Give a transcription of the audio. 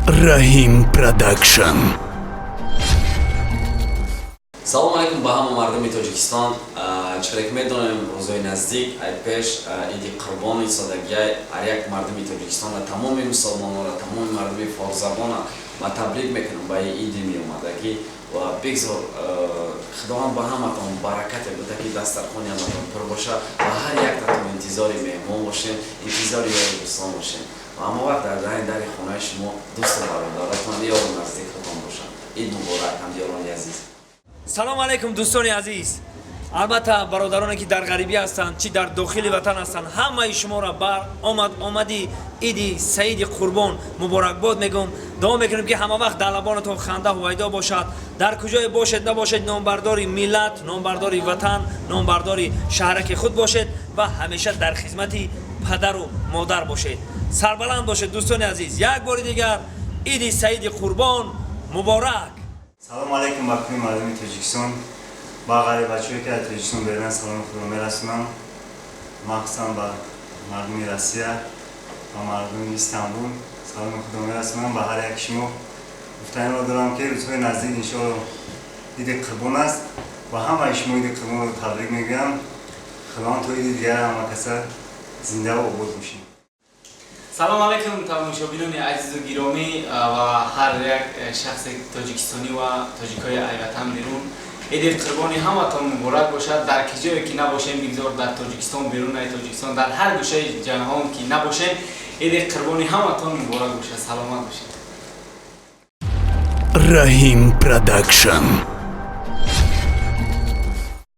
Rahim Production. салому алейкум ба ҳама мардуми Тоҷикистон. Чӣ медонем рӯзои наздик ай пеш иди қурбони содагиай ҳар як мардуми Тоҷикистон ва тамоми мусулмононро, тамоми мардуми форзабона ма табрик мекунам ба иди меомадагӣ ва бигзор худованд ба ҳаматон баракате буда ки дастархони ҳаматон пур боша ва ҳар яктатон интизори меҳмон бошем, интизори ёри дӯстон бошем ва ҳамавақт дар дари хонаи шумо дӯсту бародаратон ёру наздиктон бошанд. Ид муборак ҳамдиёрони азиз. салому алейкум дӯстони азиз. албатта бародароне ки дар ғарибӣ ҳастанд, чи дар дохили ватан ҳастанд, ҳамаи шуморо бар омади иди саиди қурбон муборакбод мегӯм. дуо мекунем ки ҳамавақт дар лабонатон ханда ҳувайдо бошад. дар куҷое бошед набошед, номбардори миллат, номбардори ватан, номбардори шаҳраки худ бошед ва ҳамеша дар хизмати падару модар бошед. Сарбаланд бошед дӯстони азиз. Як бори дигар иди саиди қурбон муборак. салому алейкум ба кули мардуми Тоҷикистон, ба ғарибачое ки аз Тоҷикистон берун саломи худро мерасонам, махсусан ба мардуми Россия ва мардуми Истанбул саломи худро мерасонам. Ба ҳар як шумо гуфтаниро дорам ки рӯзҳои наздик иншоалло иди қурбон аст ва ҳамаи шумо иди қурбонро табрик мегӯям. худованд то иди дигар ҳама каса зиндаву обод бошед. салому алейкум тамошобинони азизу гиромӣ ва ҳар як шахси тоҷикистонӣ ва тоҷикои айватан берун. иди қурбони ҳаматон муборак бошад. дар ки ҷое ки набошем, бигзор дар Тоҷикистон, берунаи Тоҷикистон, дар ҳар гӯшаи ҷаҳон ки набошем, иди қурбони ҳаматон муборак бошад. Саломат бошед. Rahim Production.